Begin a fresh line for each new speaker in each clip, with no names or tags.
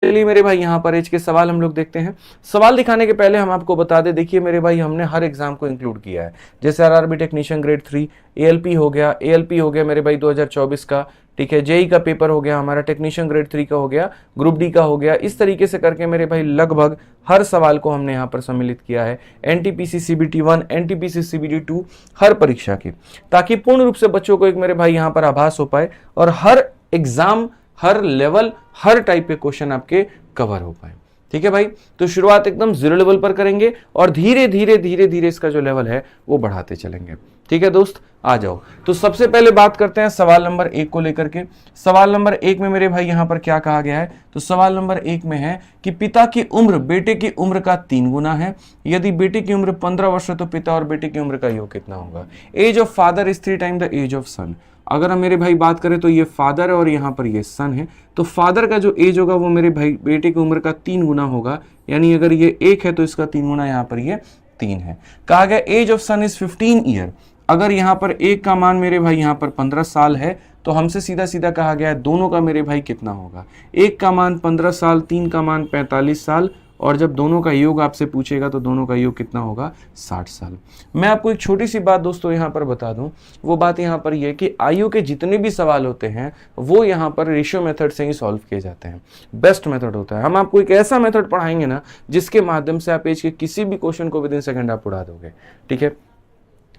चलिए मेरे भाई यहाँ पर एज के सवाल हम लोग देखते हैं। सवाल दिखाने के पहले हम आपको बता दें, देखिए मेरे भाई हमने हर एग्जाम को इंक्लूड किया है, जैसे आरआरबी टेक्नीशियन ग्रेड 3, एएलपी हो गया मेरे भाई 2024 का, ठीक है, जेई का पेपर हो गया हमारा, टेक्नीशियन ग्रेड 3 का हो गया, ग्रुप डी का हो गया, इस तरीके से करके मेरे भाई लगभग हर सवाल को हमने यहाँ पर सम्मिलित किया है, एनटीपीसी सीबीटी 1, एनटीपीसी सीबीटी 2, हर परीक्षा की, ताकि पूर्ण रूप से बच्चों को एक मेरे भाई यहाँ पर आभास हो पाए और हर एग्जाम, हर लेवल, हर टाइप के क्वेश्चन आपके कवर हो पाए। ठीक है भाई, तो शुरुआत एकदम जीरो लेवल पर करेंगे और धीरे धीरे इसका जो लेवल है वो बढ़ाते चलेंगे। ठीक है दोस्त, आ जाओ। तो सबसे पहले बात करते हैं सवाल नंबर 1 को लेकर के। सवाल नंबर 1 में मेरे भाई यहां पर क्या कहा गया है, तो सवाल नंबर 1 में है कि पिता की उम्र बेटे की उम्र का 3 गुना है। यदि बेटे की उम्र 15 वर्ष है तो पिता और बेटे की उम्र का योग कितना होगा। Age of father is 3 time the age of son. अगर हम मेरे भाई बात करें तो ये फादर है और यहाँ पर ये सन है, तो फादर का जो एज होगा वो मेरे भाई बेटे की उम्र का 3 गुना होगा, यानी अगर ये 1 है तो इसका 3 गुना यहाँ पर ये 3 है। कहा गया age of son is 15 year. अगर यहाँ पर 1 का मान मेरे भाई यहाँ पर 15 साल है तो हमसे सीधा सीधा कहा गया है दोनों का मेरे भाई कितना होगा। 1 का मान 15 साल, 3 का मान 45 साल, और जब दोनों का योग आपसे पूछेगा तो दोनों का योग कितना होगा, 60 साल। मैं आपको एक छोटी सी बात दोस्तों यहाँ पर बता दूं, वो बात यहाँ पर ये कि आयु के जितने भी सवाल होते हैं वो यहाँ पर रेशियो मेथड से ही सॉल्व किए जाते हैं। बेस्ट मेथड होता है। हम आपको एक ऐसा मेथड पढ़ाएंगे ना जिसके माध्यम से आप एज के किसी भी क्वेश्चन को विदिन सेकंड आप उड़ा दोगे। ठीक है,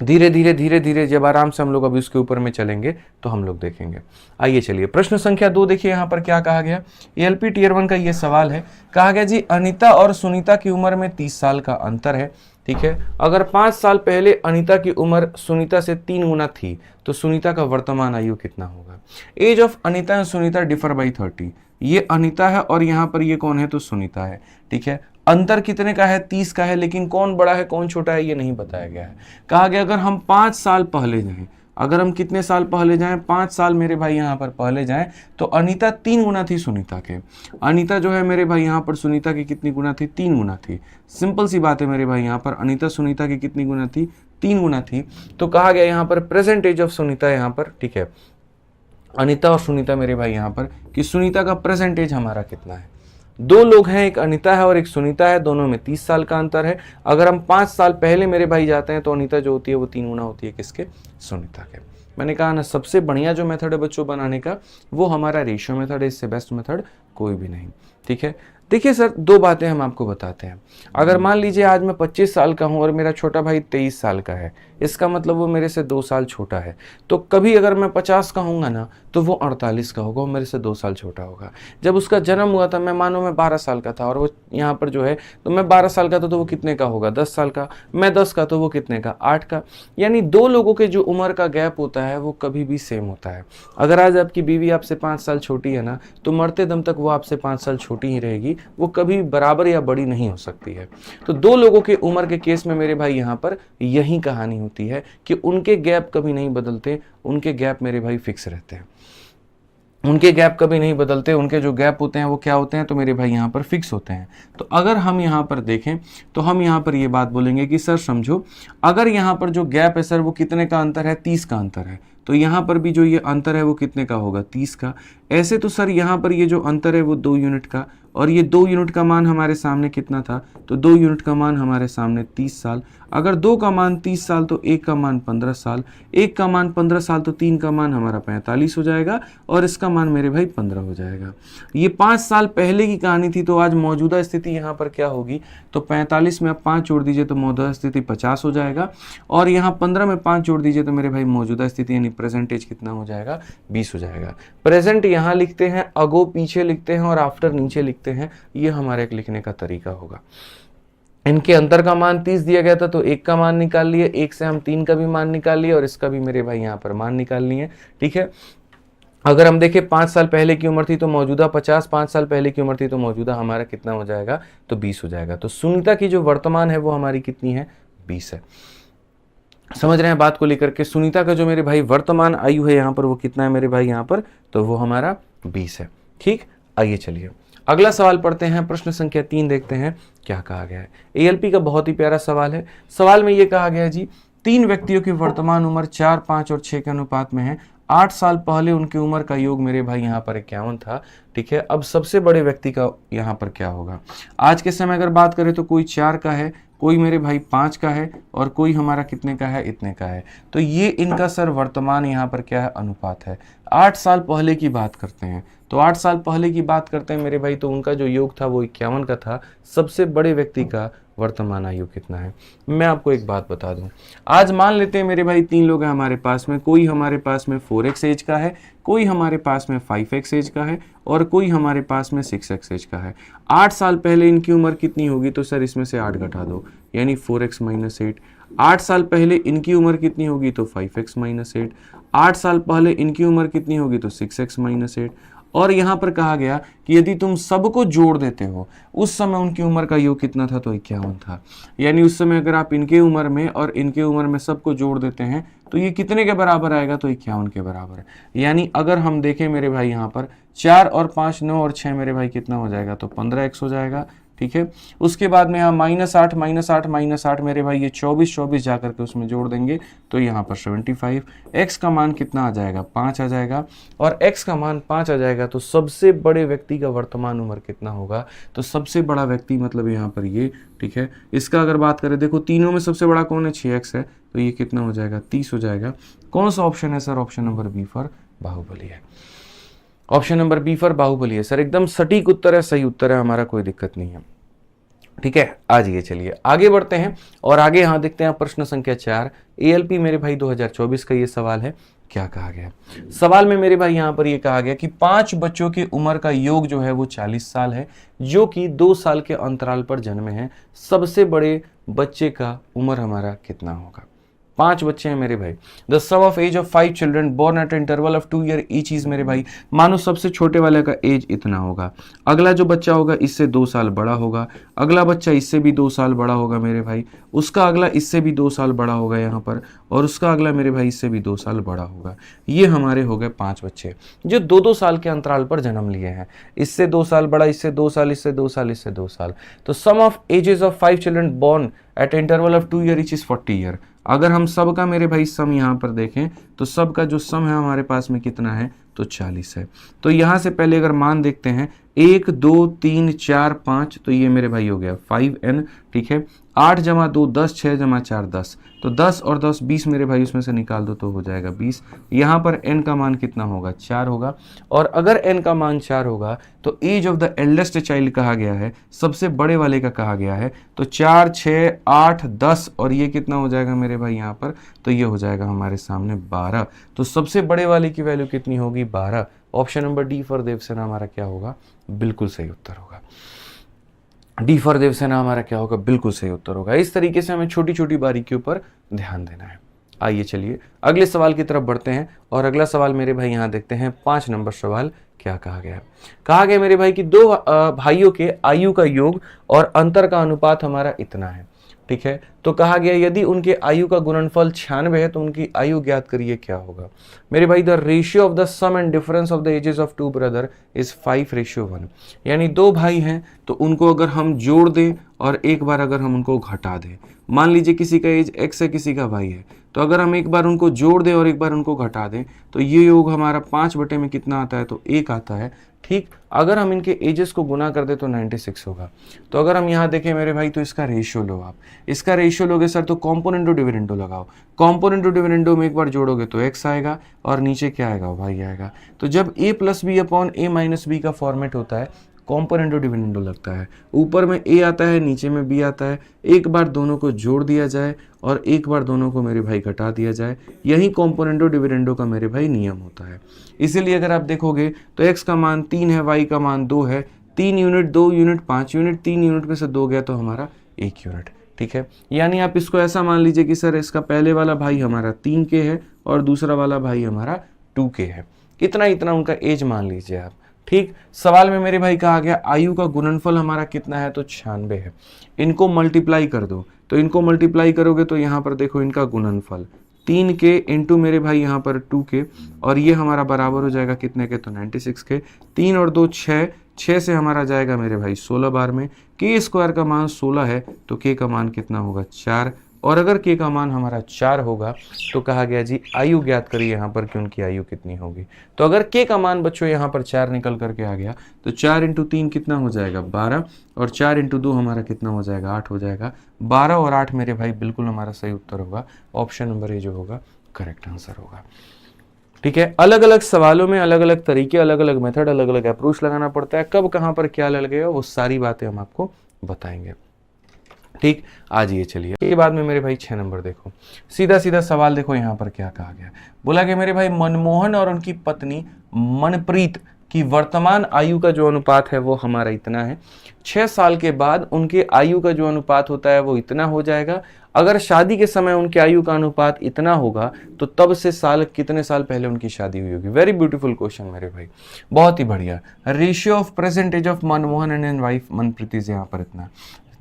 धीरे धीरे जब आराम से हम लोग अभी उसके ऊपर में चलेंगे तो हम लोग देखेंगे। आइए चलिए, प्रश्न संख्या 2 देखिए यहाँ पर क्या कहा गया। एएलपी टियर 1 का ये सवाल है। कहा गया जी अनीता और सुनीता की उम्र में 30 साल का अंतर है। ठीक है, अगर 5 साल पहले अनीता की उम्र सुनीता से 3 गुना थी तो सुनीता का वर्तमान आयु कितना होगा। Age of Anita and Sunita differ by 30। ये अनीता है और यहाँ पर ये कौन है, तो सुनीता है। ठीक है, अंतर कितने का है, 30 का है, लेकिन कौन बड़ा है कौन छोटा है ये नहीं बताया गया है। कहा गया अगर हम 5 साल पहले जाएं, अगर हम कितने साल पहले जाएं, 5 साल मेरे भाई यहाँ पर पहले जाएं, तो अनीता 3 गुना थी सुनीता के। अनीता जो है मेरे भाई यहाँ पर सुनीता की कितनी गुना थी, 3 गुना थी। सिंपल सी बात है मेरे भाई, यहाँ पर अनीता सुनीता की कितनी गुना थी, 3 गुना थी। तो कहा गया यहाँ पर प्रेजेंट एज ऑफ सुनीता यहाँ पर, ठीक है, अनीता और सुनीता मेरे भाई यहाँ पर, कि सुनीता का प्रेजेंट एज हमारा कितना है। 2 लोग हैं, एक अनीता है और एक सुनीता है, दोनों में 30 साल का अंतर है। अगर हम 5 साल पहले मेरे भाई जाते हैं तो अनीता जो होती है वो 3 गुना होती है किसके, सुनीता के। मैंने कहा ना, सबसे बढ़िया जो मेथड है बच्चों बनाने का वो हमारा रेशियो मेथड है, इससे बेस्ट मेथड कोई भी नहीं। ठीक है, देखिए सर 2 बातें हम आपको बताते हैं। अगर मान लीजिए आज मैं 25 साल का हूं और मेरा छोटा भाई 23 साल का है, इसका मतलब वो मेरे से 2 साल छोटा है। तो कभी अगर मैं 50 का हूँगा ना तो वो 48 का होगा, वो मेरे से 2 साल छोटा होगा। जब उसका जन्म हुआ था, मैं मानो मैं 12 साल का था और वो यहाँ पर जो है, तो मैं 12 साल का था तो वो कितने का होगा, 10 साल का। मैं 10 का तो वो कितने का, 8 का। यानी 2 लोगों के जो उम्र का गैप होता है वो कभी भी सेम होता है। अगर आज आपकी बीवी आपसे 5 साल छोटी है ना, तो मरते दम तक वो आपसे 5 साल छोटी ही रहेगी, वो कभी बराबर या बड़ी नहीं हो सकती है। तो 2 लोगों के उम्र के केस में मेरे भाई यहाँ पर यही कहानी होती है कि उनके गैप कभी नहीं बदलते, उनके गैप मेरे भाई फिक्स रहते हैं। उनके गैप कभी नहीं बदलते, उनके जो गैप होते हैं वो क्या होते हैं, तो मेरे भाई यहाँ पर फिक्स होते हैं। तो अगर हम यहाँ पर देखें तो हम यहाँ पर ये बात बोलेंगे कि सर समझो, अगर यहाँ पर जो गैप है सर वो कितने का अंतर है, 30 का अंतर है, तो यहाँ पर भी जो ये अंतर है वो कितने का होगा, 30 का। ऐसे तो सर यहाँ पर ये जो अंतर है वो 2 यूनिट का, और ये 2 यूनिट का मान हमारे सामने कितना था, तो 2 यूनिट का मान हमारे सामने 30 साल। अगर 2 का मान 30 साल तो 1 का मान 15 साल, 1 का मान 15 साल तो 3 का मान हमारा 45 हो जाएगा और इसका मान मेरे भाई 15 हो जाएगा। ये 5 साल पहले की कहानी थी, तो आज मौजूदा स्थिति यहाँ पर क्या होगी, तो 45 में आप 5 जोड़ दीजिए तो मौजूदा स्थिति 50 हो जाएगा, और यहाँ 15 में 5 जोड़ दीजिए तो मेरे भाई मौजूदा स्थिति यानी प्रेजेंटेज कितना हो जाएगा, 20 हो जाएगा। प्रेजेंट यहाँ लिखते हैं, अगो पीछे लिखते हैं और आफ्टर नीचे लिखते हैं, ये हमारे एक लिखने का तरीका होगा। इनके अंतर का मान 30 दिया गया था तो 1 का मान निकाल लिए, 1 से हम 3 का भी मान निकाल लिए और इसका भी मेरे भाई यहाँ पर मान निकाल लिए। ठीक है, अगर हम देखें 5 साल पहले की उम्र थी तो मौजूदा 50, 5 साल पहले की उम्र थी तो मौजूदा हमारा कितना हो जाएगा, तो 20 हो जाएगा। तो सुनीता की जो वर्तमान है वो हमारी कितनी है, 20 है। समझ रहे हैं बात को लेकर के। सुनीता का जो मेरे भाई वर्तमान आयु है यहाँ पर वो कितना है मेरे भाई यहाँ पर, तो वो हमारा 20 है। ठीक, आइए चलिए अगला सवाल पढ़ते हैं। प्रश्न संख्या 3 देखते हैं क्या कहा गया है। एएलपी का बहुत ही प्यारा सवाल है। सवाल में ये कहा गया है जी, 3 व्यक्तियों की वर्तमान उम्र 4, 5 और 6 के अनुपात में है। 8 साल पहले उनकी उम्र का योग मेरे भाई यहाँ पर 51 था। ठीक है, अब सबसे बड़े व्यक्ति का यहाँ पर क्या होगा। आज के समय अगर बात करें तो कोई 4 का है, कोई मेरे भाई 5 का है और कोई हमारा कितने का है, इतने का है। तो ये इनका सर वर्तमान यहाँ पर क्या है, अनुपात है। 8 साल पहले की बात करते हैं, तो 8 साल पहले की बात करते हैं मेरे भाई, तो उनका जो योग था वो 51 का था। सबसे बड़े व्यक्ति का वर्तमान आयु कितना है। मैं आपको एक बात बता दूं, आज मान लेते हैं मेरे भाई 3 लोग हैं हमारे पास में, कोई हमारे पास में 4x एज का है, कोई हमारे पास में 5x एज का है और कोई हमारे पास में 6x एज का है। 8 साल पहले इनकी उम्र कितनी होगी, तो सर इसमें से 8 घटा दो, यानी 4x - 8। 8 साल पहले इनकी उम्र कितनी होगी, तो 5x - 8। 8 साल पहले इनकी उम्र कितनी होगी, तो 6x - 8। और यहाँ पर कहा गया कि यदि तुम सबको जोड़ देते हो, उस समय उनकी उम्र का योग कितना था, तो 51 था। यानी उस समय अगर आप इनके उम्र में और इनके उम्र में सबको जोड़ देते हैं तो ये कितने के बराबर आएगा, तो 51 के बराबर। यानी अगर हम देखें मेरे भाई यहाँ पर 4 और 5 9 और 6 मेरे भाई कितना हो जाएगा, तो 15x हो जाएगा। ठीक है, उसके बाद में यहाँ -8 -8 मेरे भाई ये 24 जाकर के उसमें जोड़ देंगे तो यहाँ पर 75। x का मान कितना आ जाएगा, 5 आ जाएगा। और x का मान 5 आ जाएगा तो सबसे बड़े व्यक्ति का वर्तमान उम्र कितना होगा, तो सबसे बड़ा व्यक्ति मतलब यहाँ पर ये। ठीक है, इसका अगर बात करें, देखो तीनों में सबसे बड़ा कौन है, 6x है, तो ये कितना हो जाएगा, 30 हो जाएगा। कौन सा ऑप्शन है sir, option number B for Baahubali है। Option number B for Baahubali है सर, एकदम सटीक उत्तर है, सही उत्तर है हमारा, कोई दिक्कत नहीं है। ठीक है, आ जाइए चलिए आगे बढ़ते हैं और आगे यहाँ देखते हैं प्रश्न संख्या 4। ALP मेरे भाई 2024 का ये सवाल है। क्या कहा गया सवाल में मेरे भाई, यहाँ पर ये कहा गया कि 5 बच्चों की उम्र का योग जो है वो 40 साल है, जो कि 2 साल के अंतराल पर जन्मे हैं। सबसे बड़े बच्चे का उम्र हमारा कितना होगा। 5 बच्चे हैं मेरे भाई। The sum of age of 5 children born at interval of 2 year each is मेरे भाई, मानो सबसे छोटे वाले का एज इतना होगा, अगला जो बच्चा होगा इससे 2 साल बड़ा होगा, अगला बच्चा इससे भी 2 साल बड़ा होगा मेरे भाई, उसका अगला इससे भी 2 साल बड़ा होगा यहाँ पर, और उसका अगला मेरे भाई इससे भी 2 साल बड़ा होगा। ये हमारे हो गए 5 बच्चे जो 2-2 साल के अंतराल पर जन्म लिए हैं। इससे 2 साल बड़ा, इससे 2 साल, इससे 2 साल, इससे 2 साल। तो sum of ages of 5 children born at interval of 2 year each is 40 year. अगर हम सब का मेरे भाई सम यहाँ पर देखें तो सब का जो सम है हमारे पास में कितना है, तो 40 है। तो यहाँ से पहले अगर मान देखते हैं 1 2 3 4 5, तो ये मेरे भाई हो गया 5n। ठीक है, 8 + 2 10, 6 + 4 10, तो 10 और 10 20 मेरे भाई, उसमें से निकाल दो तो हो जाएगा 20। यहाँ पर n का मान कितना होगा, 4 होगा। और अगर n का मान 4 होगा तो age of the eldest child कहा गया है, सबसे बड़े वाले का कहा गया है, तो 4 6 8 10 और ये कितना हो जाएगा मेरे भाई यहाँ पर, तो ये हो जाएगा हमारे सामने 12। तो सबसे बड़े वाले की वैल्यू कितनी होगी, 12। Option number D for Devsena हमारा क्या होगा, बिल्कुल सही उत्तर होगा। डी फॉर देवसेना हमारा क्या होगा, बिल्कुल सही उत्तर होगा। इस तरीके से हमें छोटी छोटी बारीकियों पर ध्यान देना है। आइए चलिए अगले सवाल की तरफ बढ़ते हैं और अगला सवाल मेरे भाई यहाँ देखते हैं 5 नंबर सवाल। क्या कहा गया है, कहा गया मेरे भाई कि 2 भाइयों के आयु का योग और अंतर का अनुपात हमारा इतना है। ठीक है, तो कहा गया यदि उनके आयु का गुणनफल 96 है तो उनकी आयु ज्ञात करिए क्या होगा। मेरे भाई the ratio of the sum and difference of the ages of 2 brother is 5:1। यानी 2 भाई हैं तो उनको अगर हम जोड़ दें और एक बार अगर हम उनको घटा दें, मान लीजिए किसी का एज x है, किसी का y है, तो अगर हम एक बार उनको जोड़ दें और एक बार उनको घटा दें तो ये योग हमारा 5 बटे में कितना आता है, तो 1 आता है। ठीक, अगर हम इनके एजेस को गुना कर दे तो 96 होगा। तो अगर हम यहाँ देखें मेरे भाई तो इसका रेशियो लो, आप इसका रेशियो लोगे सर तो कॉम्पोनेंटो डिविडेंडो लगाओ। कॉम्पोनेंटो डिविडेंडो में एक बार जोड़ोगे तो x आएगा और नीचे क्या आएगा, y आएगा। तो जब a + b upon a - b का फॉर्मेट होता है, कॉम्पोनेंटो डिविडेंडो लगता है। ऊपर में a आता है, नीचे में b आता है। एक बार दोनों को जोड़ दिया जाए और एक बार दोनों को मेरे भाई घटा दिया जाए, यही कॉम्पोनेंटो डिविडेंडो का मेरे भाई नियम होता है। इसीलिए अगर आप देखोगे तो x का मान 3 है, y का मान 2 है। 3 यूनिट, 2 यूनिट, 5 यूनिट, 3 यूनिट में से 2 गया तो हमारा 1 यूनिट। ठीक है, यानी आप इसको ऐसा मान लीजिए कि सर इसका पहले वाला भाई हमारा 3K है और दूसरा वाला भाई हमारा 2K है। इतना इतना उनका एज मान लीजिए आप। ठीक, सवाल में मेरे भाई कहा गया आयु का गुणनफल हमारा कितना है, तो 96 है। इनको मल्टीप्लाई कर दो, तो इनको मल्टीप्लाई करोगे तो यहाँ पर देखो इनका गुणनफल 3K इंटू मेरे भाई यहाँ पर 2K, और ये हमारा बराबर हो जाएगा कितने के, तो 96 के। 3 और 2 6, 6 से हमारा जाएगा मेरे भाई 16 बार में। K² का मान 16 है तो K का मान कितना होगा, 4। और अगर k का मान हमारा 4 होगा तो कहा गया जी आयु ज्ञात करिए यहाँ पर कि उनकी आयु कितनी होगी। तो अगर k का मान बच्चों यहाँ पर 4 निकल करके आ गया तो 4 इंटू 3 कितना हो जाएगा 12, और 4 इंटू 2 हमारा कितना हो जाएगा 8 हो जाएगा। 12 और 8 मेरे भाई बिल्कुल हमारा सही उत्तर होगा, ऑप्शन नंबर ए जो होगा करेक्ट आंसर होगा। ठीक है, अलग अलग सवालों में अलग अलग तरीके, अलग अलग मेथड, अलग अलग अप्रोच लगाना पड़ता है, कब कहाँ पर क्या लगेगा वो सारी बातें हम आपको बताएंगे। ठीक, आज ये चलिए के बाद में मेरे भाई 6 नंबर देखो, सीधा सीधा सवाल देखो यहाँ पर क्या कहा गया। बोला कि मेरे भाई मनमोहन और उनकी पत्नी मनप्रीत की वर्तमान आयु का जो अनुपात है वो हमारा इतना है, 6 साल के बाद उनके आयु का जो अनुपात होता है वो इतना हो जाएगा। अगर शादी के समय उनकी आयु का अनुपात इतना होगा तो तब से कितने साल पहले उनकी शादी हुई होगी। वेरी ब्यूटीफुल क्वेश्चन मेरे भाई, बहुत ही बढ़िया। Ratio of present age of Manmohan and and wife Manpreeti से यहाँ पर इतना।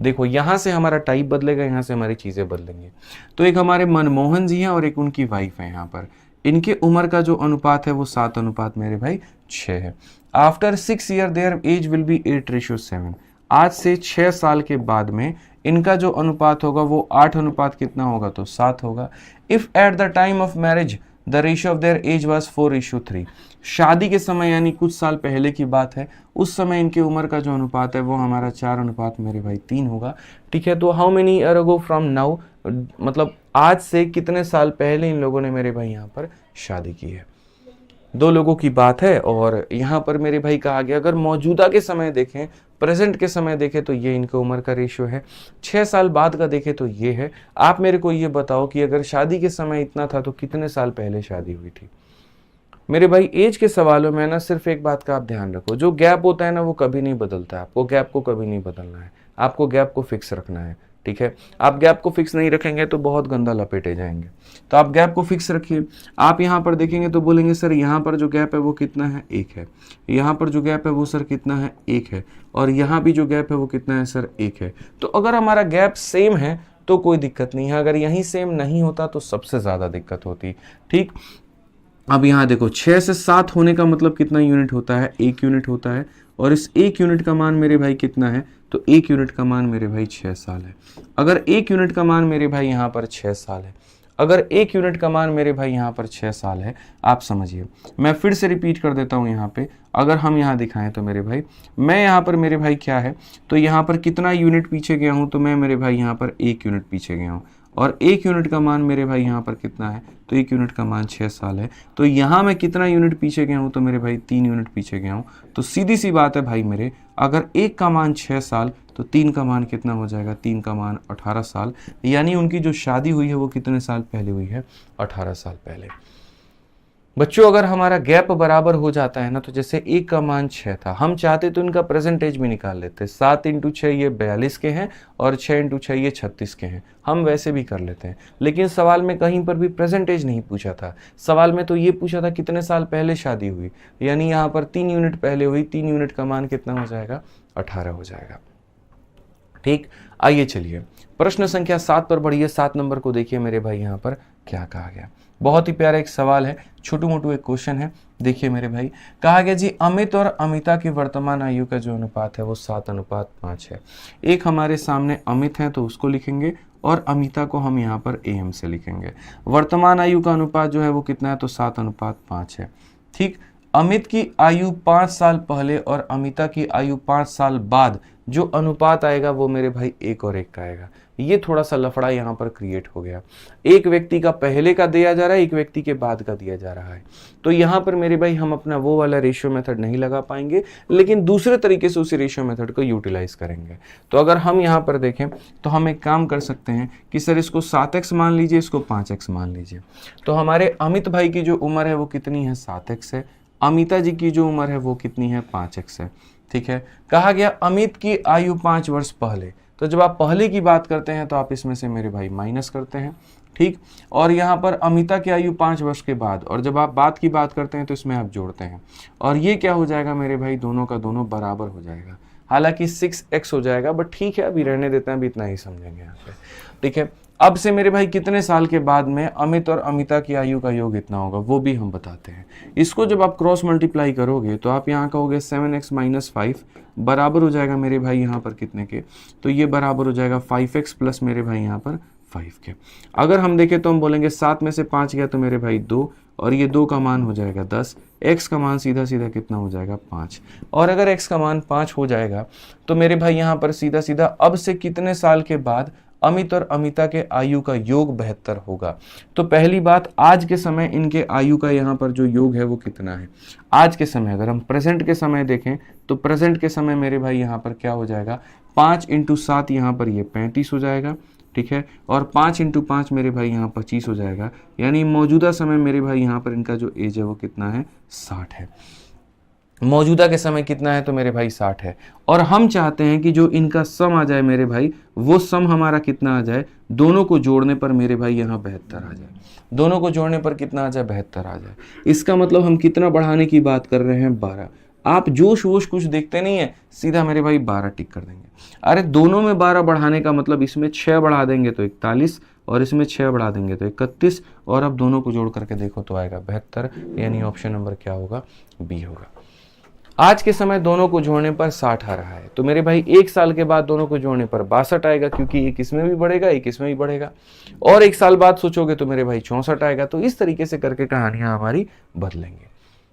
देखो यहाँ से हमारा टाइप बदलेगा, यहाँ से हमारी चीजें बदलेंगे। तो एक हमारे मनमोहन जी हैं और एक उनकी वाइफ है। यहाँ पर इनके उम्र का जो अनुपात है वो 7 अनुपात मेरे भाई 6 है। After 6 year their age will be 8:7। आज से 6 साल के बाद में इनका जो अनुपात होगा वो 8 अनुपात कितना होगा तो 7 होगा। If at the time of marriage the ratio of their age was 4:3। शादी के समय यानी कुछ साल पहले की बात है, उस समय इनके उम्र का जो अनुपात है वो हमारा 4 अनुपात मेरे भाई 3 होगा। ठीक है, तो how many year ago from now, मतलब आज से कितने साल पहले इन लोगों ने मेरे भाई यहाँ पर शादी की है। 2 लोगों की बात है और यहाँ पर मेरे भाई कहा गया अगर मौजूदा के समय देखें, प्रेजेंट के समय देखें तो ये इनके उम्र का रेशियो है, 6 साल बाद का देखें तो ये है। आप मेरे को ये बताओ कि अगर शादी के समय इतना था तो कितने साल पहले शादी हुई थी। मेरे भाई एज के सवालों में ना सिर्फ एक बात का आप ध्यान रखो, जो गैप होता है ना वो कभी नहीं बदलता है। आपको गैप को कभी नहीं बदलना है, आपको गैप को फिक्स रखना है। ठीक है, आप गैप को फिक्स नहीं रखेंगे तो बहुत गंदा लपेटे जाएंगे। तो आप गैप को फिक्स रखिए। आप यहाँ पर देखेंगे तो बोलेंगे सर यहाँ पर जो गैप है वो कितना है 1 है, यहाँ पर जो गैप है वो सर कितना है 1 है, और यहाँ भी जो गैप है वो कितना है सर 1 है। तो अगर हमारा गैप सेम है तो कोई दिक्कत नहीं है, अगर यहीं सेम नहीं होता तो सबसे ज़्यादा दिक्कत होती। ठीक, अब यहाँ देखो 6 से 7 होने का मतलब कितना यूनिट होता है 1 यूनिट होता है, और इस 1 यूनिट का मान मेरे भाई कितना है तो 1 यूनिट का मान मेरे भाई 6 साल है। अगर 1 यूनिट का मान मेरे भाई यहाँ पर 6 साल है, अगर 1 यूनिट का मान मेरे भाई यहाँ पर 6 साल है, आप समझिए। मैं फिर से रिपीट कर देता हूँ यहाँ पे, अगर हम यहाँ दिखाएं तो मेरे भाई मैं यहाँ पर मेरे भाई क्या है तो यहाँ पर कितना यूनिट पीछे गया हूँ तो मैं मेरे भाई यहाँ पर 1 यूनिट पीछे गया हूँ, और 1 यूनिट का मान मेरे भाई यहाँ पर कितना है तो 1 यूनिट का मान 6 साल है। तो यहाँ मैं कितना यूनिट पीछे गया हूँ तो मेरे भाई 3 यूनिट पीछे गया हूँ। तो सीधी सी बात है भाई मेरे, अगर 1 का मान 6 साल तो 3 का मान कितना हो जाएगा 3 का मान 18 साल, यानी उनकी जो शादी हुई है वो कितने साल पहले हुई है 18 साल पहले। बच्चों अगर हमारा गैप बराबर हो जाता है ना, तो जैसे 1 का मान 6 था, हम चाहते तो इनका प्रेजेंटेज भी निकाल लेते। 7 इंटू 6 ये 42 के हैं और 6 इंटू 6 ये 36 के हैं, हम वैसे भी कर लेते हैं। लेकिन सवाल में कहीं पर भी प्रेजेंटेज नहीं पूछा था, सवाल में तो ये पूछा था कितने साल पहले शादी हुई, यानी यहाँ पर 3 यूनिट पहले हुई, 3 यूनिट का मान कितना हो जाएगा 18 हो जाएगा। ठीक, आइए चलिए प्रश्न संख्या 7 पर बढ़िए। 7 नंबर को देखिए मेरे भाई यहाँ पर क्या कहा गया। बहुत ही प्यारा एक सवाल है, छोटू मोटू एक क्वेश्चन है। देखिए मेरे भाई, कहा गया जी अमित और अमिता की वर्तमान आयु का जो अनुपात है वो 7:5 है। एक हमारे सामने अमित है तो उसको लिखेंगे और अमिता को हम यहाँ पर AM से लिखेंगे। वर्तमान आयु का अनुपात जो है वो कितना है तो 7:5 है। ठीक, अमित की आयु 5 साल पहले और अमिता की आयु 5 साल बाद जो अनुपात आएगा वो मेरे भाई 1 और 1 का आएगा। ये थोड़ा सा लफड़ा यहाँ पर क्रिएट हो गया, एक व्यक्ति का पहले का दिया जा रहा है, एक व्यक्ति के बाद का दिया जा रहा है। तो यहाँ पर मेरे भाई हम अपना वो वाला रेशियो मेथड नहीं लगा पाएंगे, लेकिन दूसरे तरीके से उसी रेशियो मेथड को यूटिलाइज करेंगे। तो अगर हम यहाँ पर देखें तो हम एक काम कर सकते हैं कि सर इसको 7x मान लीजिए, इसको 5x मान लीजिए। तो हमारे अमित भाई की जो उम्र है वो कितनी है 7x है, अमिता जी की जो उम्र है वो कितनी है 5x है। ठीक है, कहा गया अमित की आयु 5 वर्ष पहले, तो जब आप पहले की बात करते हैं तो आप इसमें से मेरे भाई माइनस करते हैं। ठीक, और यहाँ पर अमिता की आयु 5 वर्ष के बाद, और जब आप बाद की बात करते हैं तो इसमें आप जोड़ते हैं, और ये क्या हो जाएगा मेरे भाई दोनों का दोनों बराबर हो जाएगा। हालांकि 6x हो जाएगा, बट ठीक है अभी रहने देते हैं, अभी इतना ही समझेंगे यहाँ पे। ठीक है, अब से मेरे भाई कितने साल के बाद में अमित और अमिता की आयु का योग इतना होगा, वो भी हम बताते हैं। इसको जब आप क्रॉस मल्टीप्लाई करोगे तो आप यहाँ कहोगे 7x - 5 बराबर हो जाएगा मेरे भाई यहाँ पर कितने के, तो ये बराबर हो जाएगा 5x प्लस मेरे भाई यहाँ पर 5 के। अगर हम देखें तो हम बोलेंगे 7 में से 5 गया तो मेरे भाई 2, और ये 2 का मान हो जाएगा 10, x का मान सीधा सीधा कितना हो जाएगा 5। और अगर x का मान 5 हो जाएगा तो मेरे भाई यहाँ पर सीधा सीधा अब से कितने साल के बाद अमित और अमिता के आयु का योग 72 होगा। तो पहली बात, आज के समय इनके आयु का यहाँ पर जो योग है वो कितना है। आज के समय अगर हम प्रेजेंट के समय देखें तो प्रेजेंट के समय मेरे भाई यहाँ पर क्या हो जाएगा, 5 × 7 यहाँ पर ये 35 हो जाएगा, ठीक है, और 5 × 5 मेरे भाई यहाँ 25 हो जाएगा। यानी मौजूदा समय मेरे भाई यहाँ पर इनका जो एज है वो कितना है, 60 है। मौजूदा के समय कितना है तो मेरे भाई 60 है। और हम चाहते हैं कि जो इनका सम आ जाए मेरे भाई, वो सम हमारा कितना आ जाए, दोनों को जोड़ने पर मेरे भाई यहाँ 72 आ जाए। दोनों को जोड़ने पर कितना आ जाए, 72 आ जाए। इसका मतलब हम कितना बढ़ाने की बात कर रहे हैं, 12। आप जोश वोश कुछ देखते नहीं है, सीधा मेरे भाई 12 टिक कर देंगे। अरे दोनों में 12 बढ़ाने का मतलब इसमें 6 बढ़ा देंगे तो 41, और इसमें 6 बढ़ा देंगे तो 31, और अब दोनों को जोड़ करके देखो तो आएगा 72। यानी ऑप्शन नंबर क्या होगा, बी होगा। आज के समय दोनों को जोड़ने पर 60 आ रहा है, तो मेरे भाई 1 साल के बाद दोनों को जोड़ने पर 62 आएगा, क्योंकि एक इसमें भी बढ़ेगा एक इसमें भी बढ़ेगा। और 1 साल बाद सोचोगे तो मेरे भाई 64 आएगा। तो इस तरीके से करके कहानियां हमारी बदलेंगे।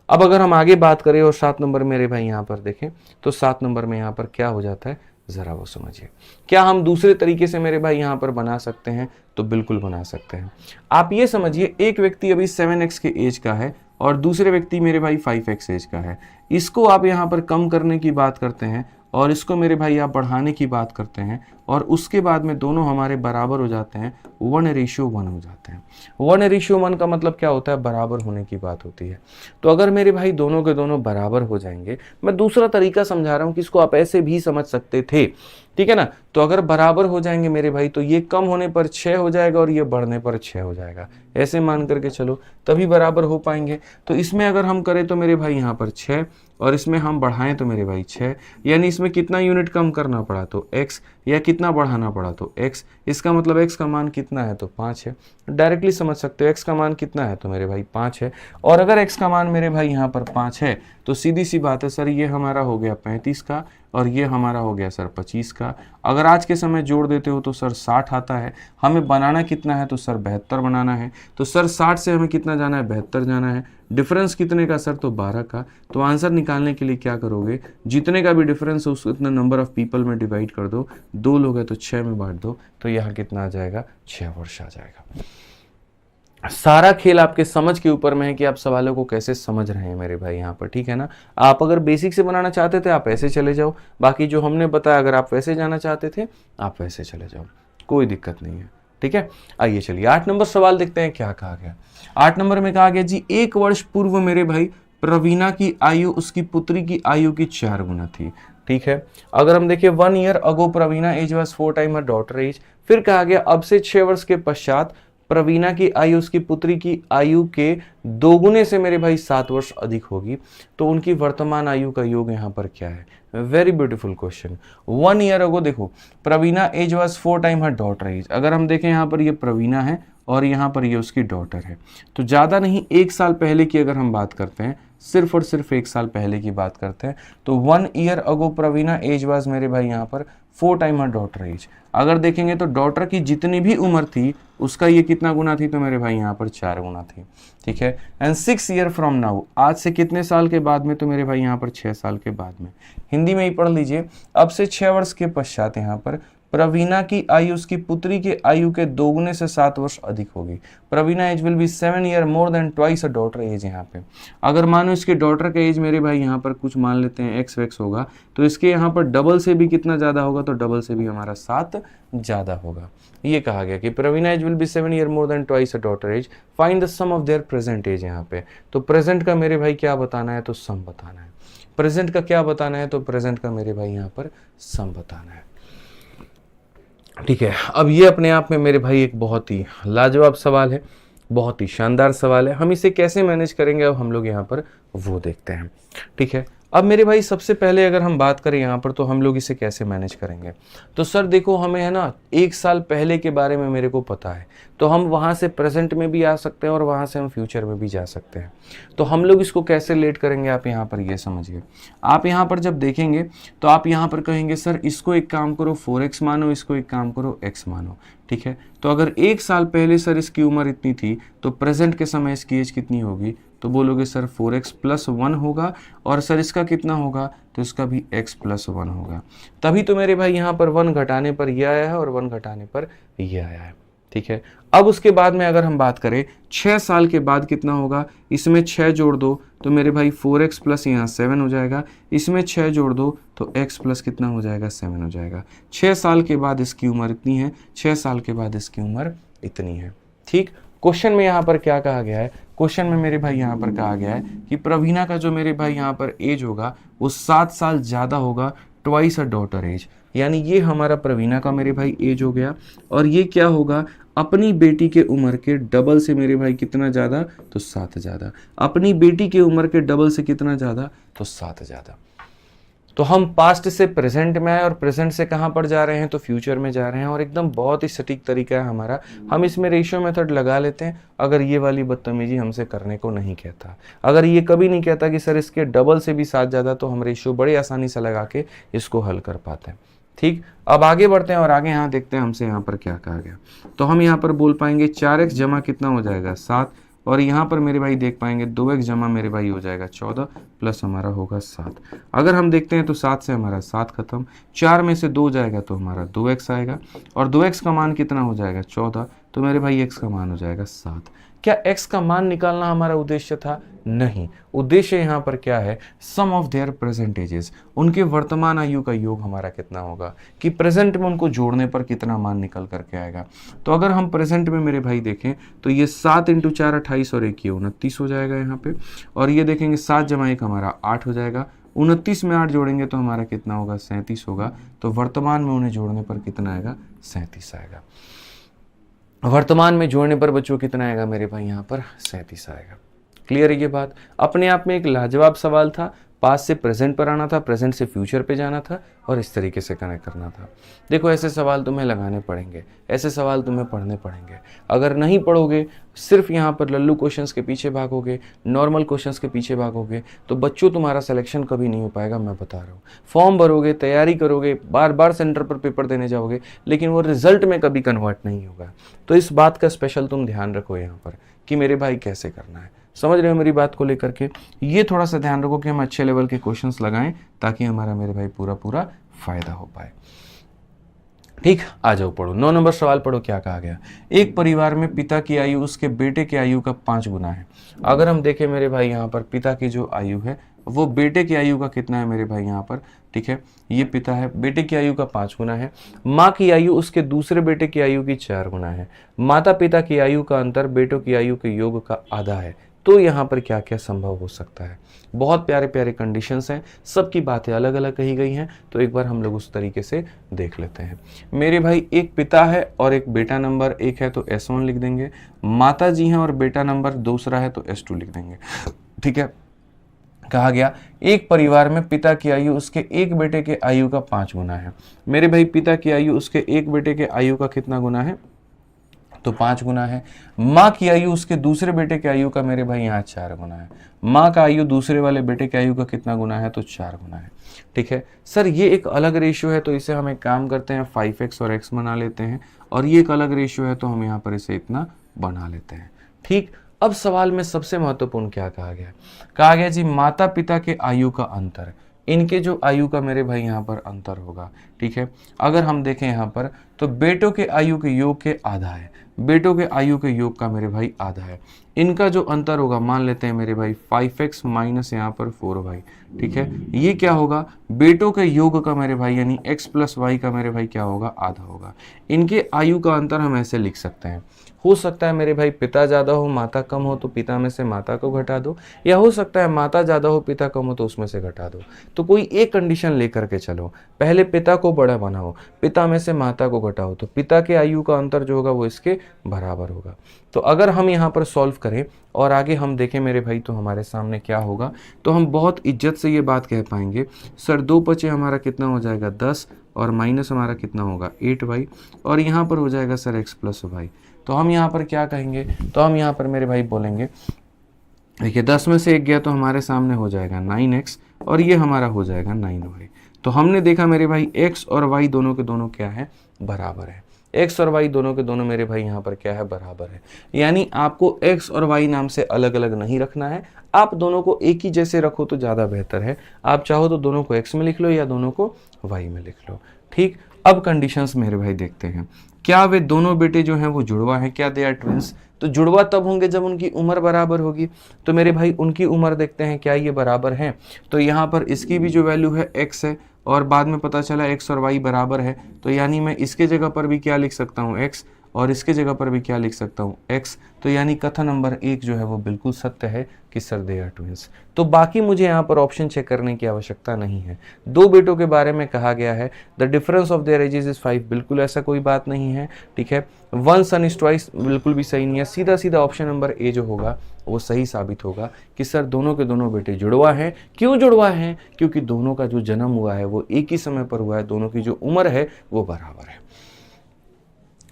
अब अगर हम आगे बात करें और 7 नंबर मेरे भाई यहाँ पर देखें तो 7 नंबर में यहाँ पर क्या हो जाता है, जरा वो समझिए। क्या हम दूसरे तरीके से मेरे भाई यहाँ पर बना सकते हैं, तो बिल्कुल बना सकते हैं। आप ये समझिए, एक व्यक्ति अभी 7x के एज का है और दूसरे व्यक्ति मेरे भाई 5x एज का है। इसको आप यहाँ पर कम करने की बात करते हैं और इसको मेरे भाई आप बढ़ाने की बात करते हैं, और उसके बाद में दोनों हमारे बराबर हो जाते हैं, 1:1 हो जाते हैं। 1:1 का मतलब क्या होता है, बराबर होने की बात होती है। तो अगर मेरे भाई दोनों के दोनों बराबर हो जाएंगे, मैं दूसरा तरीका समझा रहा हूं कि इसको आप ऐसे भी समझ सकते थे, ठीक है ना। तो अगर बराबर हो जाएंगे मेरे भाई तो ये कम होने पर 6 हो जाएगा और ये बढ़ने पर 6 हो जाएगा, ऐसे मान करके चलो, तभी बराबर हो पाएंगे। तो इसमें अगर हम करें तो मेरे भाई यहाँ पर 6, और इसमें हम बढ़ाएं तो मेरे भाई 6, यानी इसमें कितना यूनिट कम करना पड़ा तो x, या कितना बढ़ाना पड़ा तो x। इसका मतलब x का मान कितना है तो 5 है। डायरेक्टली समझ सकते हो x का मान कितना है तो मेरे भाई 5 है। और अगर x का मान मेरे भाई यहाँ पर 5 है तो सीधी सी बात है सर, ये हमारा हो गया 35 का और ये हमारा हो गया सर 25 का। अगर आज के समय जोड़ देते हो तो सर 60 आता है। हमें बनाना कितना है तो सर 72 बनाना है। तो सर 60 से हमें कितना जाना है, 72 जाना है। डिफरेंस कितने का सर, तो 12 का। तो आंसर निकालने के लिए क्या करोगे, जितने का भी डिफरेंस हो उसको इतना नंबर ऑफ पीपल में डिवाइड कर दो, 2 लोग है तो 6 में बांट दो, तो यहाँ कितना आ जाएगा, 6 वर्ष आ जाएगा। सारा खेल आपके समझ के ऊपर में है कि आप सवालों को कैसे समझ रहे हैं मेरे भाई यहाँ पर, ठीक है ना। आप अगर बेसिक से बनाना चाहते थे आप ऐसे चले जाओ, बाकी जो हमने बताया अगर आप वैसे जाना चाहते थे आप वैसे चले जाओ, कोई दिक्कत नहीं है, ठीक है। आइए चलिए 8 नंबर सवाल देखते हैं क्या कहा गया। 8 नंबर में कहा गया जी, 1 वर्ष पूर्व मेरे भाई प्रवीणा की आयु उसकी पुत्री की आयु की 4 गुना थी, ठीक है। अगर हम देखिए 1 year ago Praveena age was 4 time her daughter age. फिर कहा गया अब से 6 वर्ष के पश्चात प्रवीणा की आयु उसकी पुत्री की आयु के 2 गुने से मेरे भाई 7 वर्ष अधिक होगी, तो उनकी वर्तमान आयु का योग यहाँ पर क्या है। Very beautiful question. 1 year ago देखो Praveena age was 4 time her daughter age. अगर हम देखें यहाँ पर ये प्रवीणा है और यहाँ पर ये उसकी डॉटर है, तो ज़्यादा नहीं 1 साल पहले की अगर हम बात करते हैं, सिर्फ और सिर्फ 1 साल पहले की बात करते हैं, तो 1 year ago Praveena age was मेरे भाई यहाँ पर 4 टाइम हर डॉटर एज। अगर देखेंगे तो डॉटर की जितनी भी उम्र थी उसका ये कितना गुना थी, तो मेरे भाई यहाँ पर 4 गुना थी, ठीक है। एंड 6 ईयर फ्रॉम नाउ, आज से कितने साल के बाद में, तो मेरे भाई यहाँ पर 6 साल के बाद में। हिंदी में ही पढ़ लीजिए, अब से 6 वर्ष के पश्चात यहाँ पर प्रवीणा की आयु उसकी पुत्री के आयु के 2 गुने से 7 वर्ष अधिक होगी। Praveena age will be 7 year more than twice a daughter age. यहाँ पे अगर मानो इसके डॉटर का एज मेरे भाई यहाँ पर कुछ मान लेते हैं एक्स वैक्स होगा, तो इसके यहाँ पर डबल से भी कितना ज़्यादा होगा, तो डबल से भी हमारा 7 ज़्यादा होगा। ये कहा गया कि Praveena age will be 7 year more than twice a daughter age, find the sum of their present age. यहाँ पे तो प्रेजेंट का मेरे भाई क्या बताना है, तो सम बताना है। प्रेजेंट का क्या बताना है, तो प्रेजेंट का मेरे भाई यहाँ पर सम बताना है, ठीक है। अब ये अपने आप में मेरे भाई एक बहुत ही लाजवाब सवाल है, बहुत ही शानदार सवाल है। हम इसे कैसे मैनेज करेंगे अब हम लोग यहाँ पर वो देखते हैं, ठीक है। अब मेरे भाई सबसे पहले अगर हम बात करें यहाँ पर तो हम लोग इसे कैसे मैनेज करेंगे। तो सर देखो हमें है ना 1 साल पहले के बारे में मेरे को पता है, तो हम वहाँ से प्रेजेंट में भी आ सकते हैं और वहाँ से हम फ्यूचर में भी जा सकते हैं। तो हम लोग इसको कैसे रिलेट करेंगे आप यहाँ पर ये समझिए। आप यहाँ पर जब देखेंगे तो आप यहाँ पर कहेंगे सर इसको एक काम करो 4x मानो, इसको एक काम करो x मानो, ठीक है। तो अगर 1 साल पहले सर इसकी उम्र इतनी थी तो प्रेजेंट के समय इसकी एज कितनी होगी, तो बोलोगे सर 4x + 1 होगा, और सर इसका कितना होगा, तो इसका भी x + 1 होगा। तभी तो मेरे भाई यहाँ पर 1 घटाने पर ये आया है और 1 घटाने पर ये आया है, ठीक है। अब उसके बाद में अगर हम बात करें 6 साल के बाद कितना होगा, इसमें 6 जोड़ दो तो मेरे भाई 4x + यहाँ 7 हो जाएगा, इसमें 6 जोड़ दो तो x + कितना हो जाएगा, 7 हो जाएगा। 6 साल के बाद इसकी उम्र इतनी है, 6 साल के बाद इसकी उम्र इतनी है, ठीक। क्वेश्चन में यहाँ पर क्या कहा गया है, क्वेश्चन में मेरे भाई यहाँ पर कहा गया है कि प्रवीणा का जो मेरे भाई यहाँ पर एज होगा वो 7 साल ज़्यादा होगा, ट्वाइस अ डॉटर एज, यानी ये हमारा प्रवीणा का मेरे भाई एज हो गया, और ये क्या होगा, अपनी बेटी के उम्र के डबल से मेरे भाई कितना ज़्यादा, तो 7 ज़्यादा। अपनी बेटी के उम्र के डबल से कितना ज़्यादा, तो 7 ज़्यादा। तो हम पास्ट से प्रेजेंट में आए और प्रेजेंट से कहाँ पर जा रहे हैं, तो फ्यूचर में जा रहे हैं, और एकदम बहुत ही सटीक तरीका है हमारा। हम इसमें रेशियो मेथड लगा लेते हैं अगर ये वाली बदतमीजी हमसे करने को नहीं कहता। अगर ये कभी नहीं कहता कि सर इसके डबल से भी 7 ज़्यादा, तो हम रेशियो बड़े आसानी से लगा के इसको हल कर पाते हैं, ठीक। अब आगे बढ़ते हैं और आगे यहाँ देखते हैं हमसे यहाँ पर क्या कहा गया। तो हम यहाँ पर बोल पाएंगे 4x जमा कितना हो जाएगा, 7, और यहाँ पर मेरे भाई देख पाएंगे 2x जमा मेरे भाई हो जाएगा 14 प्लस हमारा होगा 7। अगर हम देखते हैं तो 7 से हमारा 7 खत्म, 4 में से 2 जाएगा तो हमारा 2x आएगा, और 2x का मान कितना हो जाएगा 14, तो मेरे भाई x का मान हो जाएगा 7। क्या x का मान निकालना हमारा उद्देश्य था? नहीं, उद्देश्य यहाँ पर क्या है, सम ऑफ देयर प्रेजेंट एजेस, उनके वर्तमान आयु का योग हमारा कितना होगा, कि प्रेजेंट में उनको जोड़ने पर कितना मान निकल करके आएगा। तो अगर हम प्रेजेंट में मेरे भाई देखें तो ये 7 × 4 28 और 1 ये 29 हो जाएगा यहाँ पे, और ये देखेंगे 7 जमा 1 हमारा 8 हो जाएगा, 29 में 8 जोड़ेंगे तो हमारा कितना होगा, 37 होगा। तो वर्तमान में उन्हें जोड़ने पर कितना आएगा, 37 आएगा। वर्तमान में जोड़ने पर बच्चों कितना आएगा मेरे भाई, यहाँ पर 37 आएगा। क्लियर है ये बात? अपने आप में एक लाजवाब सवाल था, पास्ट से प्रेजेंट पर आना था, प्रेजेंट से फ्यूचर पे जाना था, और इस तरीके से कनेक्ट करना था। देखो ऐसे सवाल तुम्हें लगाने पड़ेंगे, ऐसे सवाल तुम्हें पढ़ने पड़ेंगे। अगर नहीं पढ़ोगे, सिर्फ यहाँ पर लल्लू क्वेश्चंस के पीछे भागोगे, नॉर्मल क्वेश्चंस के पीछे भागोगे, तो बच्चों तुम्हारा सिलेक्शन कभी नहीं हो पाएगा, मैं बता रहा हूँ। फॉर्म भरोगे, तैयारी करोगे, बार बार सेंटर पर पेपर देने जाओगे, लेकिन वो रिजल्ट में कभी कन्वर्ट नहीं होगा। तो इस बात का स्पेशल तुम ध्यान रखो यहाँ पर कि मेरे भाई कैसे करना है। समझ रहे हो मेरी बात को लेकर के? ये थोड़ा सा ध्यान रखो कि हम अच्छे लेवल के क्वेश्चंस लगाएं ताकि हमारा मेरे भाई पूरा फायदा हो पाए, ठीक। आ जाओ पढ़ो, 9 नंबर सवाल पढ़ो, क्या कहा गया। एक परिवार में पिता की आयु उसके बेटे की आयु का 5 गुना है। अगर हम देखें मेरे भाई यहाँ पर पिता की जो आयु है वो बेटे की आयु का कितना है मेरे भाई यहाँ पर, ठीक है। ये पिता है, बेटे की आयु का 5 गुना है। माँ की आयु उसके दूसरे बेटे की आयु की 4 गुना है। माता पिता की आयु का अंतर बेटों की आयु के योग का आधा है। तो यहाँ पर क्या क्या संभव हो सकता है। बहुत प्यारे प्यारे कंडीशंस हैं, सबकी बातें अलग अलग कही गई हैं, तो एक बार हम लोग उस तरीके से देख लेते हैं। मेरे भाई एक पिता है और एक बेटा नंबर 1 है तो S1 लिख देंगे। माता जी हैं और बेटा नंबर दूसरा है तो S2 लिख देंगे, ठीक है। कहा गया एक परिवार में पिता की आयु उसके एक बेटे के आयु का 5 गुना है। मेरे भाई पिता की आयु उसके एक बेटे के आयु का कितना गुना है, तो 5 गुना है। माँ की आयु उसके दूसरे बेटे के आयु का मेरे भाई यहाँ 4 गुना है। माँ का आयु दूसरे वाले बेटे के आयु का कितना गुना है, तो 4 गुना है, ठीक है। सर ये एक अलग रेशियो है तो इसे हम एक काम करते हैं 5x और x बना लेते हैं, और ये एक अलग रेशियो है तो हम यहाँ पर इसे इतना बना लेते हैं, ठीक। अब सवाल में सबसे महत्वपूर्ण क्या कहा गया, कहा गया जी माता पिता के आयु का अंतर, इनके जो आयु का मेरे भाई यहाँ पर अंतर होगा, ठीक है। अगर हम देखें यहाँ पर तो बेटों के आयु के योग के आधा है, बेटों के आयु के योग का मेरे भाई आधा है। इनका जो अंतर होगा मान लेते हैं मेरे भाई 5x माइनस यहाँ पर 4y, ठीक है। ये क्या होगा, बेटों के योग का मेरे भाई यानी x + y का मेरे भाई क्या होगा, आधा होगा। इनके आयु का अंतर हम ऐसे लिख सकते हैं, हो सकता है मेरे भाई पिता ज़्यादा हो माता कम हो तो पिता में से माता को घटा दो, या हो सकता है माता ज़्यादा हो पिता कम हो तो उसमें से घटा दो। तो कोई एक कंडीशन लेकर के चलो, पहले पिता को बड़ा बनाओ, पिता में से माता को घटाओ, तो पिता के आयु का अंतर जो होगा वो इसके बराबर होगा। तो अगर हम यहाँ पर सॉल्व करें और आगे हम देखें मेरे भाई, तो हमारे सामने क्या होगा, तो हम बहुत इज्जत से ये बात कह पाएंगे, सर 2 हमारा कितना हो जाएगा 10, और माइनस हमारा कितना होगा 8y, और यहाँ पर हो जाएगा सर x प्लस y। तो हम यहाँ पर क्या कहेंगे, तो हम यहाँ पर मेरे भाई बोलेंगे, देखिए 10 में से 1 गया तो हमारे सामने हो जाएगा 9x, और ये हमारा हो जाएगा 9y। तो हमने देखा मेरे भाई x और y दोनों के दोनों क्या है, बराबर है। x और y दोनों के दोनों मेरे भाई यहाँ पर क्या है, बराबर है। यानी आपको x और y नाम से अलग अलग नहीं रखना है, आप दोनों को एक ही जैसे रखो तो ज़्यादा बेहतर है। आप चाहो तो दोनों को x में लिख लो या दोनों को y में लिख लो। ठीक, अब कंडीशंस मेरे भाई देखते हैं, क्या वे दोनों बेटे जो हैं वो जुड़वा हैं, क्या दे आर ट्विंस। तो जुड़वा तब होंगे जब उनकी उम्र बराबर होगी। तो मेरे भाई उनकी उम्र देखते हैं, क्या ये बराबर हैं। तो यहाँ पर इसकी भी जो वैल्यू है x है, और बाद में पता चला x और y बराबर है, तो यानी मैं इसके जगह पर भी क्या लिख सकता हूँ x, और इसके जगह पर भी क्या लिख सकता हूँ x। तो यानी कथन नंबर 1 जो है वो बिल्कुल सत्य है कि सर दे आर ट्विंस। तो बाकी मुझे यहाँ पर ऑप्शन चेक करने की आवश्यकता नहीं है। 2 बेटों के बारे में कहा गया है, the difference of their edges is 5, बिल्कुल ऐसा कोई बात नहीं है। ठीक है, 1 सन इज ट्वाइस, बिल्कुल भी सही नहीं है। सीधा सीधा ऑप्शन नंबर ए जो होगा वो सही साबित होगा कि सर दोनों के दोनों बेटे जुड़वा हैं। क्यों जुड़वा हैं, क्योंकि दोनों का जो जन्म हुआ है वो एक ही समय पर हुआ है, दोनों की जो उम्र है वो बराबर है।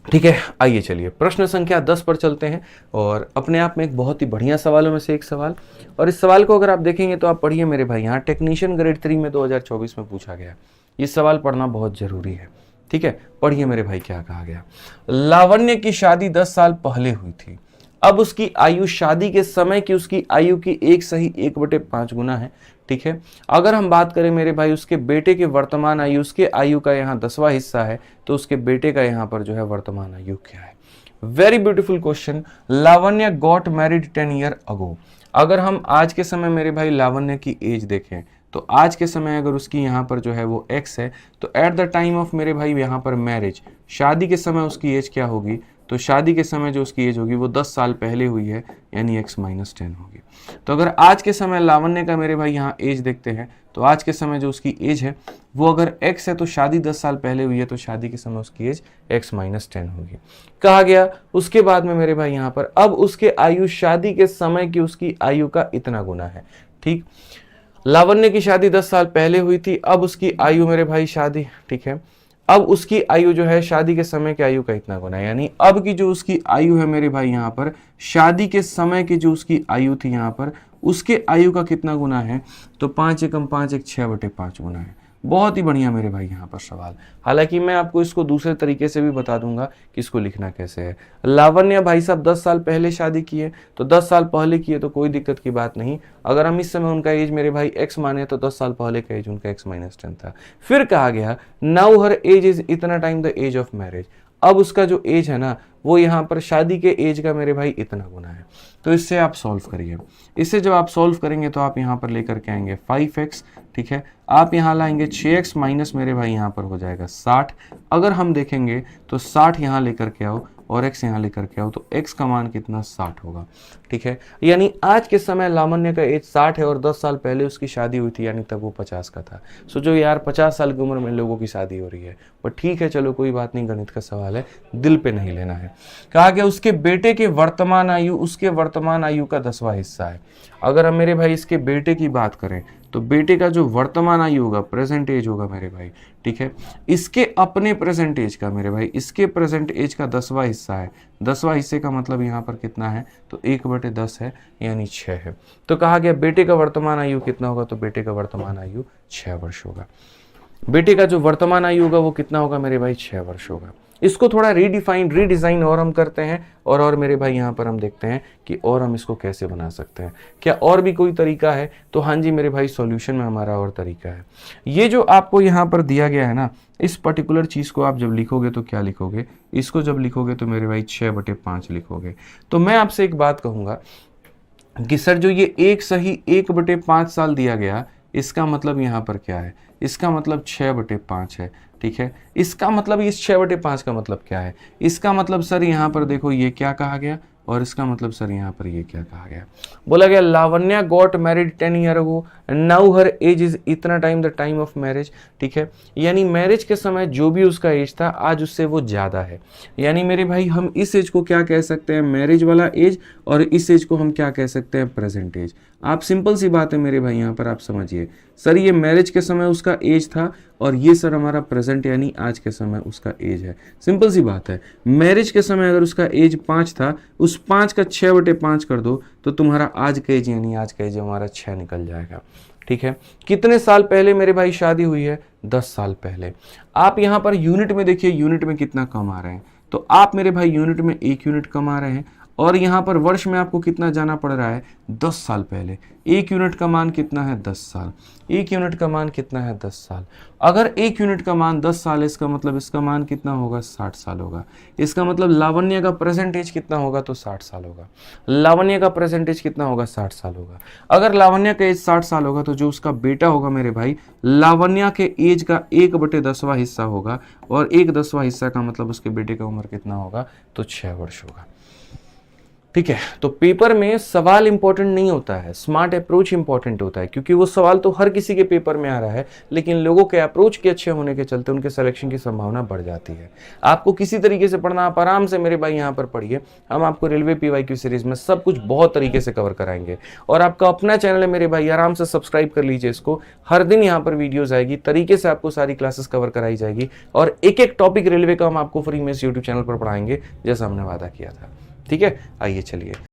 ठीक है, आइए चलिए प्रश्न संख्या 10 पर चलते हैं, और अपने आप में एक बहुत ही बढ़िया सवालों में से एक सवाल। और इस सवाल को अगर आप देखेंगे तो आप पढ़िए मेरे भाई, यहाँ टेक्नीशियन ग्रेड 3 में 2024 में पूछा गया। ये सवाल पढ़ना बहुत जरूरी है। ठीक है, पढ़िए मेरे भाई क्या कहा गया। लावण्य की शादी 10 साल पहले हुई थी, अब उसकी आयु शादी के समय की उसकी आयु की 1/5 गुना है। ठीक है, अगर हम बात करें मेरे भाई उसके बेटे के वर्तमान आयु, उसके आयु का यहाँ 10वां हिस्सा है, तो उसके बेटे का यहाँ पर जो है वर्तमान आयु क्या है। Very beautiful question. Lavanya got married 10 year ago. अगर हम आज के समय मेरे भाई लावण्य की एज देखें, तो आज के समय अगर उसकी यहाँ पर जो है वो x है, तो एट द टाइम ऑफ मेरे भाई यहाँ पर मैरिज, शादी के समय उसकी एज क्या होगी, तो शादी के समय जो उसकी एज होगी वो 10 साल पहले हुई है, यानी x - 10 होगी। तो अगर आज के समय लावण्य का मेरे भाई यहाँ एज देखते हैं, तो आज के समय जो उसकी एज है वो अगर x है, तो शादी 10 साल पहले हुई है, तो शादी के समय उसकी एज x - 10 होगी। कहा गया उसके बाद में मेरे भाई यहाँ पर अब उसके आयु शादी के समय की उसकी आयु का इतना गुना है। ठीक, लावण्य की शादी 10 साल पहले हुई थी, अब उसकी आयु मेरे भाई शादी, ठीक है, अब उसकी आयु जो है शादी के समय की आयु का इतना गुना है। यानी अब की जो उसकी आयु है मेरे भाई यहाँ पर शादी के समय की जो उसकी आयु थी यहाँ पर उसके आयु का कितना गुना है, तो 5 एकम 5 एक 6/5 गुना है। बहुत ही बढ़िया मेरे भाई यहाँ पर सवाल। हालांकि मैं आपको इसको दूसरे तरीके से भी बता दूंगा कि इसको लिखना कैसे है। लावण्य भाई साहब 10 साल पहले शादी किए, तो 10 साल पहले किए तो कोई दिक्कत की बात नहीं। अगर हम इस समय उनका एज मेरे भाई x माने तो 10 साल पहले का एज उनका x - 10 था। फिर कहा गया नाउ हर एज इज इतना time the age of marriage. अब उसका जो एज है ना वो यहाँ पर शादी के एज का मेरे भाई इतना गुना है। तो इससे आप सॉल्व करिए। इससे जब आप सॉल्व करेंगे तो आप यहाँ पर लेकर के आएंगे 5x। ठीक है, आप यहाँ लाएंगे 6x माइनस मेरे भाई यहाँ पर हो जाएगा 60। अगर हम देखेंगे तो 60 यहाँ लेकर के आओ और x यहाँ लेकर के आओ, तो x का मान कितना 60 होगा। ठीक है, यानी आज के समय लावण्य का एज 60 है और 10 साल पहले उसकी शादी हुई थी, यानी तब वो 50 का था। सोचो यार 50 साल की उम्र में लोगों की शादी हो रही है। पर ठीक है, चलो कोई बात नहीं, गणित का सवाल है, दिल पे नहीं लेना है। कहा गया उसके बेटे के वर्तमान आयु उसके वर्तमान आयु का 10वां हिस्सा है। अगर हम मेरे भाई इसके बेटे की बात करें तो बेटे का जो वर्तमान आयु होगा, प्रेजेंट एज होगा मेरे भाई, ठीक है, इसके अपने प्रेजेंट एज का मेरे भाई इसके प्रेजेंट एज का 10वां हिस्सा है। 10वां हिस्से का मतलब यहाँ पर कितना है, तो 1/10 है, यानी 6 है। तो कहा गया बेटे का वर्तमान आयु कितना होगा, तो बेटे का वर्तमान आयु 6 वर्ष होगा। बेटे का जो वर्तमान आयु होगा वो कितना होगा मेरे भाई, 6 वर्ष होगा। इसको थोड़ा रीडिज़ाइन और हम करते हैं और मेरे भाई यहाँ पर हम देखते हैं कि और हम इसको कैसे बना सकते हैं। क्या और भी कोई तरीका है, तो हाँ जी मेरे भाई सॉल्यूशन में हमारा और तरीका है। ये जो आपको यहाँ पर दिया गया है ना, इस पर्टिकुलर चीज़ को आप जब लिखोगे तो क्या लिखोगे, इसको जब लिखोगे तो मेरे भाई 6/5 लिखोगे। तो मैं आपसे एक बात कहूँगा कि सर जो ये एक सही 1/5 साल दिया गया, इसका मतलब यहाँ पर क्या है, इसका मतलब 6/5 है। ठीक है, इसका मतलब इस 6/5 का मतलब क्या है, इसका मतलब सर यहाँ पर देखो ये क्या कहा गया, और इसका मतलब सर यहाँ पर ये क्या कहा गया, बोला गया Lavanya got married 10 year ago and now her age is इतना time the time of marriage. ठीक है, यानी मैरिज के समय जो भी उसका एज था आज उससे वो ज़्यादा है। यानी मेरे भाई हम इस एज को क्या कह सकते हैं, मैरिज वाला एज, और इस एज को हम क्या कह सकते हैं, प्रेजेंट एज। आप सिंपल सी बात है मेरे भाई यहाँ पर आप समझिए, सर ये मैरिज के समय उसका एज था और ये सर हमारा प्रेजेंट यानी आज के समय उसका एज है। सिंपल सी बात है, मैरिज के समय अगर उसका एज 5 था, उस 5 का 6/5 कर दो तो तुम्हारा आज का एज यानी आज का एज हमारा 6 निकल जाएगा। ठीक है, कितने साल पहले मेरे भाई शादी हुई है, 10 साल पहले। आप यहाँ पर यूनिट में देखिए, यूनिट में कितना कमा रहे हैं, तो आप मेरे भाई यूनिट में 1 यूनिट कमा रहे हैं, और यहाँ पर वर्ष में आपको कितना जाना पड़ रहा है, 10 साल पहले। 1 यूनिट का मान कितना है, 10 साल। 1 यूनिट का मान कितना है, 10 साल। अगर 1 यूनिट का मान 10 साल है, इसका मतलब इसका मान कितना होगा, 60 साल होगा। इसका मतलब लावण्य का प्रेजेंटेज कितना होगा, तो 60 साल होगा। लावण्य का प्रेजेंटेज कितना होगा, 60 साल होगा। अगर लावण्य का एज 60 साल होगा तो जो उसका बेटा होगा मेरे भाई, लावण्य के एज का 1/10वां हिस्सा होगा, और 1/10वां हिस्सा का मतलब उसके बेटे का उम्र कितना होगा, तो 6 वर्ष होगा। ठीक है, तो पेपर में सवाल इंपॉर्टेंट नहीं होता है, स्मार्ट अप्रोच इंपॉर्टेंट होता है, क्योंकि वो सवाल तो हर किसी के पेपर में आ रहा है, लेकिन लोगों के अप्रोच के अच्छे होने के चलते उनके सिलेक्शन की संभावना बढ़ जाती है। आपको किसी तरीके से पढ़ना, आप आराम से मेरे भाई यहाँ पर पढ़िए, हम आपको रेलवे PYQ सीरीज में सब कुछ बहुत तरीके से कवर कराएंगे। और आपका अपना चैनल है मेरे भाई, आराम से सब्सक्राइब कर लीजिए इसको, हर दिन यहाँ पर वीडियोज आएगी, तरीके से आपको सारी क्लासेस कवर कराई जाएगी, और एक एक टॉपिक रेलवे का हम आपको फ्री में इस यूट्यूब चैनल पर पढ़ाएंगे, जैसा हमने वादा किया था। ठीक है, आइए चलिए।